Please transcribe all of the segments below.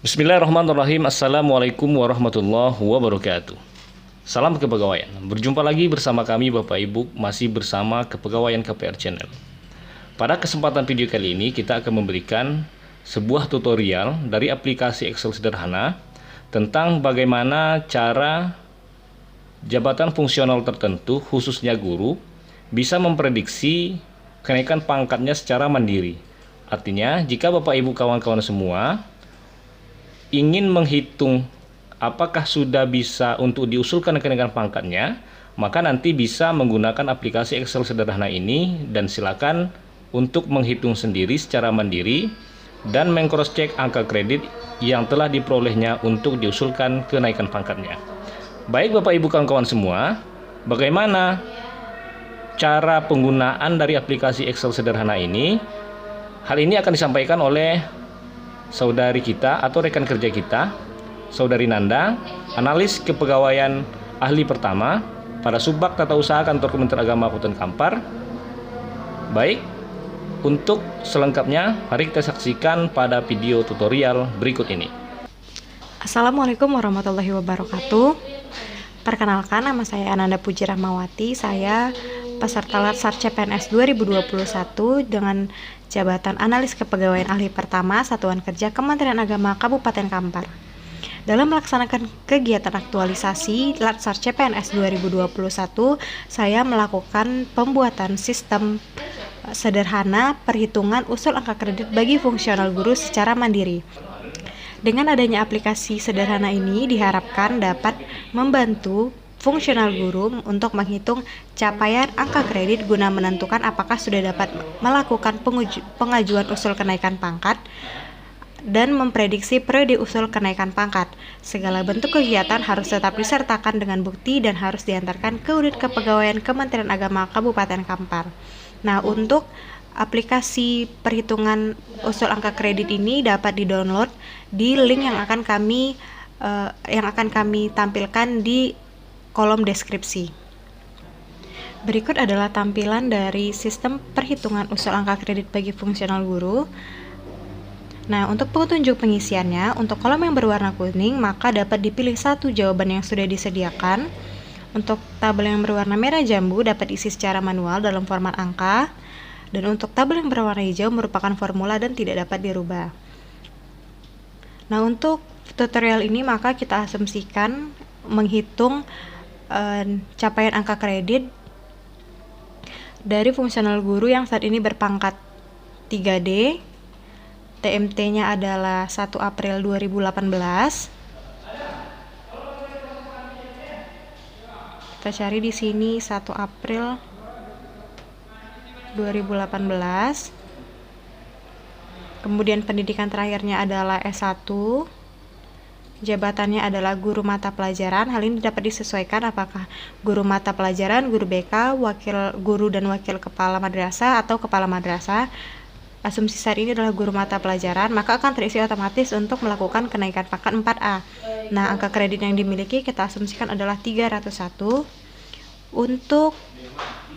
Bismillahirrahmanirrahim. Assalamualaikum warahmatullahi wabarakatuh. Salam kepegawaian. Berjumpa lagi bersama kami Bapak Ibu, masih bersama Kepegawaian KPR Channel. Pada kesempatan video kali ini kita akan memberikan sebuah tutorial dari aplikasi Excel sederhana tentang bagaimana cara jabatan fungsional tertentu, khususnya guru, bisa memprediksi kenaikan pangkatnya secara mandiri. Artinya, jika Bapak Ibu kawan-kawan semua ingin menghitung apakah sudah bisa untuk diusulkan kenaikan pangkatnya, maka nanti bisa menggunakan aplikasi Excel sederhana ini dan silakan untuk menghitung sendiri secara mandiri dan meng-cross-check angka kredit yang telah diperolehnya untuk diusulkan kenaikan pangkatnya. Baik Bapak Ibu kawan-kawan semua, bagaimana cara penggunaan dari aplikasi Excel sederhana ini? Hal ini akan disampaikan oleh saudari kita atau rekan kerja kita, Saudari Nanda, analis kepegawaian ahli pertama pada Subbak Tata Usaha Kantor Kementerian Agama Kabupaten Kampar. Baik, untuk selengkapnya mari kita saksikan pada video tutorial berikut ini. Assalamualaikum warahmatullahi wabarakatuh. Perkenalkan, nama saya Ananda Puji Rahmawati. Saya peserta Latsar CPNS 2021 dengan jabatan Analis Kepegawaian Ahli Pertama Satuan Kerja Kementerian Agama Kabupaten Kampar. Dalam melaksanakan kegiatan aktualisasi Latsar CPNS 2021, saya melakukan pembuatan sistem sederhana perhitungan usul angka kredit bagi fungsional guru secara mandiri. Dengan adanya aplikasi sederhana ini diharapkan dapat membantu fungsional guru untuk menghitung capaian angka kredit guna menentukan apakah sudah dapat melakukan pengajuan usul kenaikan pangkat dan memprediksi periode usul kenaikan pangkat. Segala bentuk kegiatan harus tetap disertakan dengan bukti dan harus diantarkan ke Unit Kepegawaian Kementerian Agama Kabupaten Kampar. Nah, untuk aplikasi perhitungan usul angka kredit ini dapat di-download di link yang akan kami tampilkan di kolom deskripsi. Berikut adalah tampilan dari sistem perhitungan usul angka kredit bagi fungsional guru. Nah, untuk petunjuk pengisiannya, untuk kolom yang berwarna kuning, maka dapat dipilih satu jawaban yang sudah disediakan. Untuk tabel yang berwarna merah jambu dapat diisi secara manual dalam format angka. Dan untuk tabel yang berwarna hijau merupakan formula dan tidak dapat dirubah. Nah, untuk tutorial ini maka kita asumsikan menghitung capaian angka kredit dari fungsional guru yang saat ini berpangkat 3D. TMT-nya adalah 1 April 2018. Kita cari di sini 1 April 2018. Kemudian pendidikan terakhirnya adalah S1. Jabatannya adalah guru mata pelajaran. Hal ini dapat disesuaikan apakah guru mata pelajaran, guru BK, wakil guru dan wakil kepala madrasah atau kepala madrasah. Asumsi saat ini adalah guru mata pelajaran, maka akan terisi otomatis untuk melakukan kenaikan pangkat 4A. Nah, angka kredit yang dimiliki kita asumsikan adalah 301. Untuk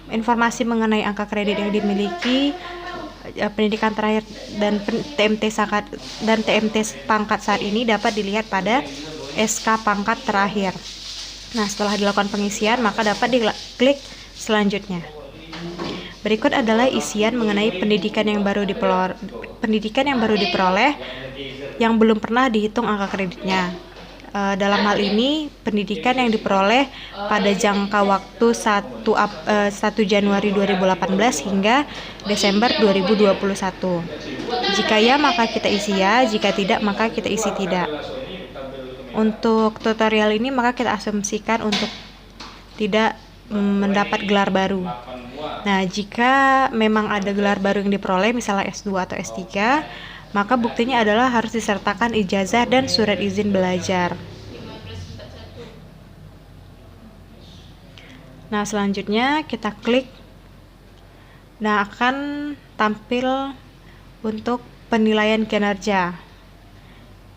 informasi mengenai angka kredit yang dimiliki, pendidikan terakhir dan TMT pangkat saat ini dapat dilihat pada SK pangkat terakhir. Nah, setelah dilakukan pengisian maka dapat diklik selanjutnya. Berikut adalah isian mengenai pendidikan yang baru diperoleh yang belum pernah dihitung angka kreditnya. Dalam hal ini pendidikan yang diperoleh pada jangka waktu 1 Januari 2018 hingga Desember 2021. Jika ya maka kita isi ya, jika tidak maka kita isi tidak. Untuk tutorial ini maka kita asumsikan untuk tidak mendapat gelar baru. Nah, jika memang ada gelar baru yang diperoleh misalnya S2 atau S3, maka buktinya adalah harus disertakan ijazah dan surat izin belajar. Nah, selanjutnya kita klik. Nah, akan tampil untuk penilaian kinerja.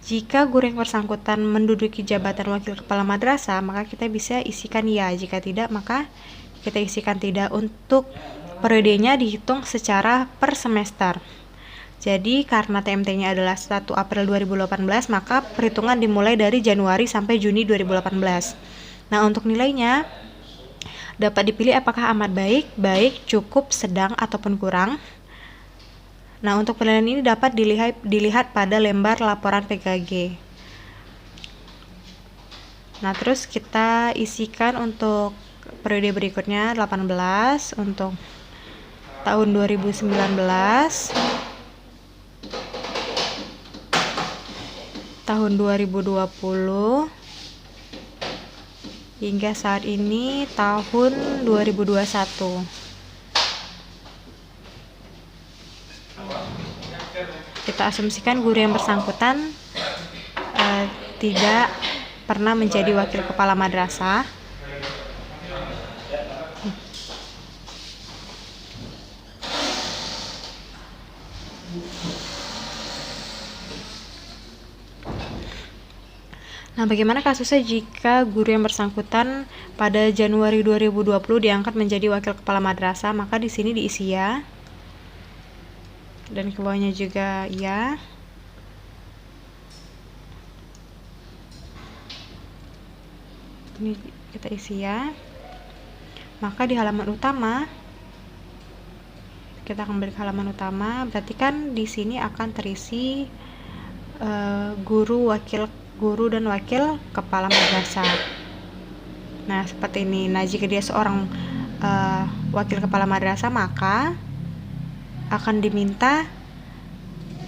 Jika guru yang bersangkutan menduduki jabatan wakil kepala madrasah, maka kita bisa isikan ya. Jika tidak, maka kita isikan tidak. Untuk periodenya dihitung secara per semester. Jadi karena TMT-nya adalah 1 April 2018, maka perhitungan dimulai dari Januari sampai Juni 2018. Nah, untuk nilainya dapat dipilih apakah amat baik, baik, cukup, sedang, ataupun kurang. Nah, untuk penilaian ini dapat dilihat pada lembar laporan PKG. Nah, terus kita isikan untuk periode berikutnya 18 untuk tahun 2019, tahun 2020, hingga saat ini tahun 2021. Kita asumsikan guru yang bersangkutan tidak pernah menjadi wakil kepala madrasah. Nah, bagaimana kasusnya jika guru yang bersangkutan pada Januari 2020 diangkat menjadi wakil kepala madrasah? Maka di sini diisi ya. Dan ke bawahnya juga ya. Ini kita isi ya. Maka di halaman utama, kita akan balik ke halaman utama, berarti kan di sini akan terisi guru dan wakil kepala madrasah. Nah, seperti ini. Nah, jika dia seorang wakil kepala madrasah, maka akan diminta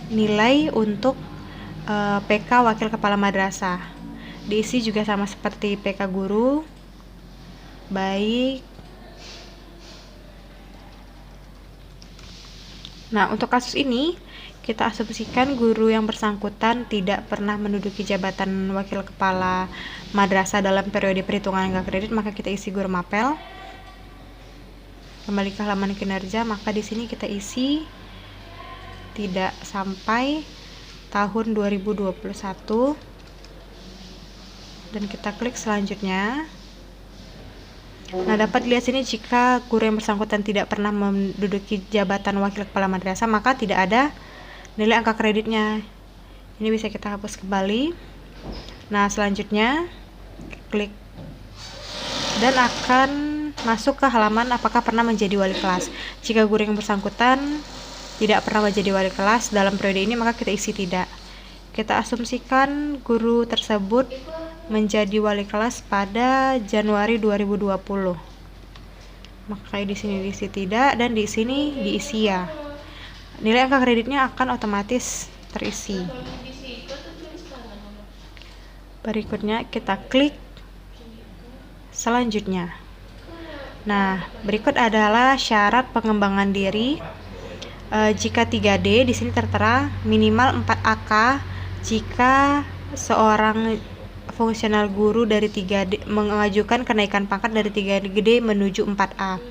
nilai untuk PK wakil kepala madrasah. Diisi juga sama seperti PK guru, baik. Nah, untuk kasus ini kita asumsikan guru yang bersangkutan tidak pernah menduduki jabatan wakil kepala madrasah dalam periode perhitungan angka kredit, maka kita isi guru mapel. Kembali ke halaman kinerja, maka di sini kita isi tidak sampai tahun 2021 dan kita klik selanjutnya. Nah, dapat dilihat sini jika guru yang bersangkutan tidak pernah menduduki jabatan wakil kepala madrasah, maka tidak ada nilai angka kreditnya. Ini bisa kita hapus kembali. Nah, selanjutnya klik dan akan masuk ke halaman apakah pernah menjadi wali kelas. Jika guru yang bersangkutan tidak pernah menjadi wali kelas dalam periode ini, maka kita isi tidak. Kita asumsikan guru tersebut menjadi wali kelas pada Januari 2020. Maka di sini diisi tidak dan di sini diisi ya. Nilai angka kreditnya akan otomatis terisi. Berikutnya kita klik selanjutnya. Nah, berikut adalah syarat pengembangan diri. Jika 3D di sini tertera minimal 4 AK jika seorang fungsional guru dari 3D mengajukan kenaikan pangkat dari 3D menuju 4A.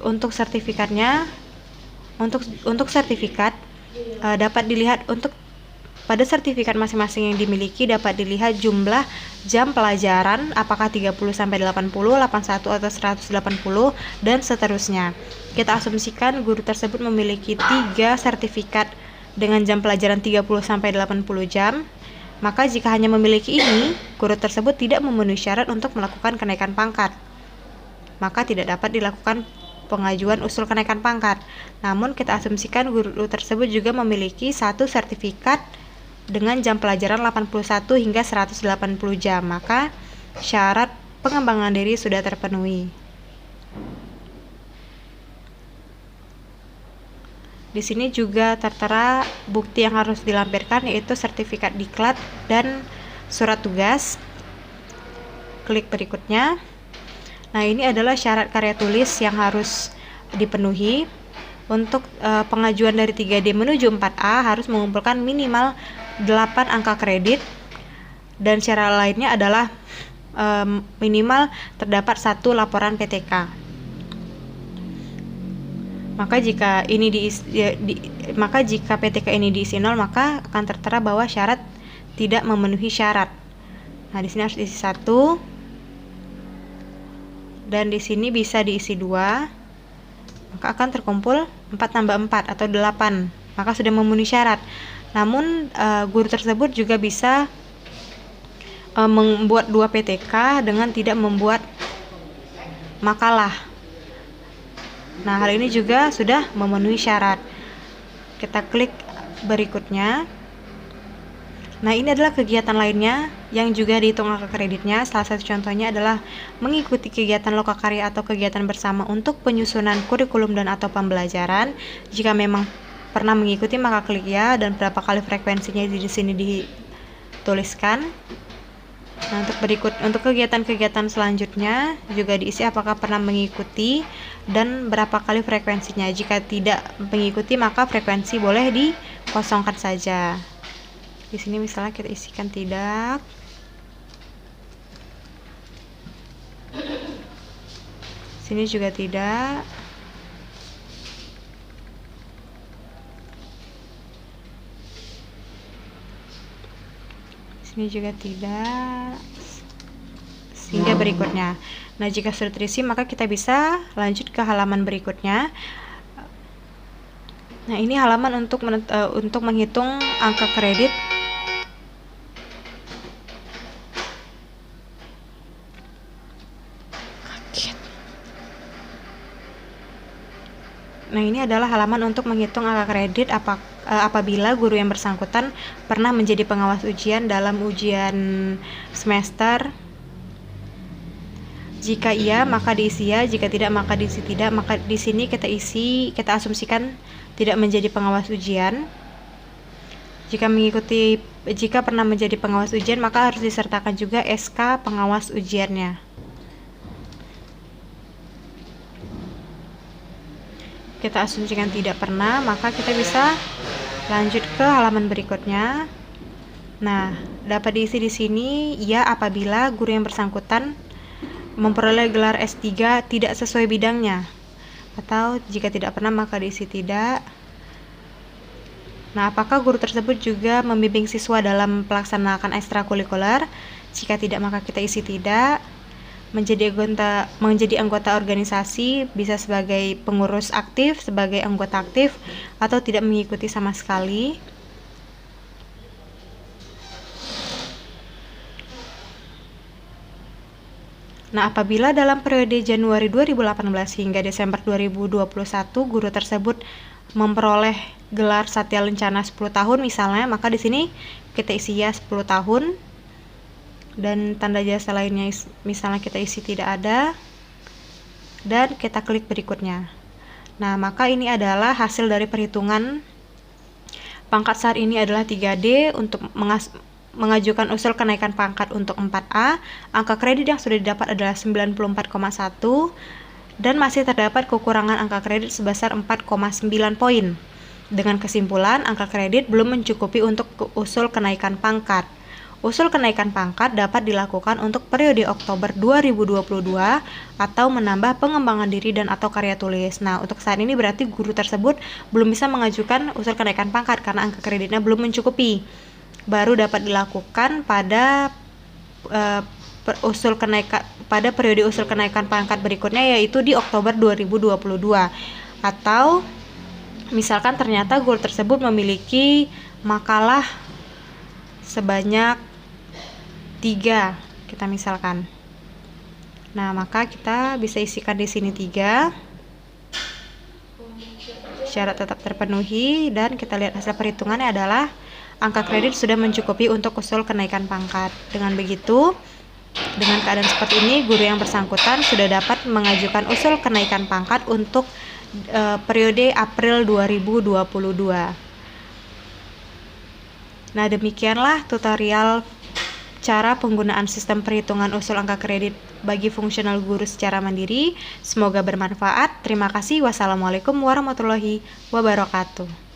Untuk sertifikatnya, untuk sertifikat dapat dilihat pada sertifikat masing-masing yang dimiliki dapat dilihat jumlah jam pelajaran apakah 30 sampai 80, 81 atau 180 dan seterusnya. Kita asumsikan guru tersebut memiliki 3 sertifikat dengan jam pelajaran 30 sampai 80 jam. Maka jika hanya memiliki ini, guru tersebut tidak memenuhi syarat untuk melakukan kenaikan pangkat. Maka tidak dapat dilakukan pengajuan usul kenaikan pangkat. Namun kita asumsikan guru tersebut juga memiliki 1 sertifikat dengan jam pelajaran 81 hingga 180 jam, maka syarat pengembangan diri sudah terpenuhi. Di sini juga tertera bukti yang harus dilampirkan, yaitu sertifikat diklat dan surat tugas. Klik berikutnya. Nah, ini adalah syarat karya tulis yang harus dipenuhi. Untuk pengajuan dari 3D menuju 4A harus mengumpulkan minimal 8 angka kredit dan syarat lainnya adalah minimal terdapat 1 laporan PTK. Maka jika PTK ini diisi 0, maka akan tertera bahwa syarat tidak memenuhi syarat. Nah, di sini harus isi 1. dan di sini bisa diisi 2, maka akan terkumpul 4 tambah 4 atau 8, maka sudah memenuhi syarat. Namun guru tersebut juga bisa membuat 2 PTK dengan tidak membuat makalah. Nah, hal ini juga sudah memenuhi syarat. Kita klik berikutnya. Nah, ini adalah kegiatan lainnya yang juga dihitung angka kreditnya. Salah satu contohnya adalah mengikuti kegiatan lokakarya atau kegiatan bersama untuk penyusunan kurikulum dan atau pembelajaran. Jika memang pernah mengikuti, maka klik ya, dan berapa kali frekuensinya di sini dituliskan. Nah, untuk kegiatan-kegiatan selanjutnya juga diisi apakah pernah mengikuti dan berapa kali frekuensinya. Jika tidak mengikuti, maka frekuensi boleh dikosongkan saja. Di sini misalnya kita isikan tidak. Sini juga tidak. Sini juga tidak. Sehingga berikutnya. Nah, jika sudah terisi, maka kita bisa lanjut ke halaman berikutnya. Nah, ini halaman untuk menghitung angka kredit. Nah, ini adalah halaman untuk menghitung angka kredit apabila guru yang bersangkutan pernah menjadi pengawas ujian dalam ujian semester. Jika iya, maka diisi ya. Jika tidak, maka diisi tidak. Maka di sini kita asumsikan tidak menjadi pengawas ujian. Jika pernah menjadi pengawas ujian, maka harus disertakan juga SK pengawas ujiannya. Kita asumsikan tidak pernah, maka kita bisa lanjut ke halaman berikutnya. Nah, dapat diisi di sini ya apabila guru yang bersangkutan memperoleh gelar S3 tidak sesuai bidangnya, atau jika tidak pernah maka diisi tidak. Nah, apakah guru tersebut juga membimbing siswa dalam pelaksanaan ekstrakurikuler? Jika tidak, maka kita isi tidak. Menjadi anggota organisasi bisa sebagai pengurus aktif, sebagai anggota aktif, atau tidak mengikuti sama sekali. Nah, apabila dalam periode Januari 2018 hingga Desember 2021 guru tersebut memperoleh gelar Satya Lencana 10 tahun misalnya, maka di sini kita isi ya 10 tahun. Dan tanda jasa lainnya misalnya kita isi tidak ada, dan kita klik berikutnya. Nah, maka ini adalah hasil dari perhitungan pangkat saat ini adalah 3D untuk mengajukan usul kenaikan pangkat untuk 4A. Angka kredit yang sudah didapat adalah 94,1 dan masih terdapat kekurangan angka kredit sebesar 4,9 poin. Dengan kesimpulan, angka kredit belum mencukupi untuk usul kenaikan pangkat. Usul kenaikan pangkat dapat dilakukan untuk periode Oktober 2022 atau menambah pengembangan diri dan atau karya tulis. Nah, untuk saat ini berarti guru tersebut belum bisa mengajukan usul kenaikan pangkat karena angka kreditnya belum mencukupi. Baru dapat dilakukan pada periode usul kenaikan pangkat berikutnya, yaitu di Oktober 2022. Atau misalkan ternyata guru tersebut memiliki makalah sebanyak 3, kita misalkan. Nah, maka kita bisa isikan di sini 3. Syarat tetap terpenuhi, dan kita lihat hasil perhitungannya adalah angka kredit sudah mencukupi untuk usul kenaikan pangkat. Dengan begitu, dengan keadaan seperti ini, guru yang bersangkutan sudah dapat mengajukan usul kenaikan pangkat untuk periode April 2022. Nah, demikianlah tutorial cara penggunaan sistem perhitungan usul angka kredit bagi fungsional guru secara mandiri. Semoga bermanfaat. Terima kasih. Wassalamualaikum warahmatullahi wabarakatuh.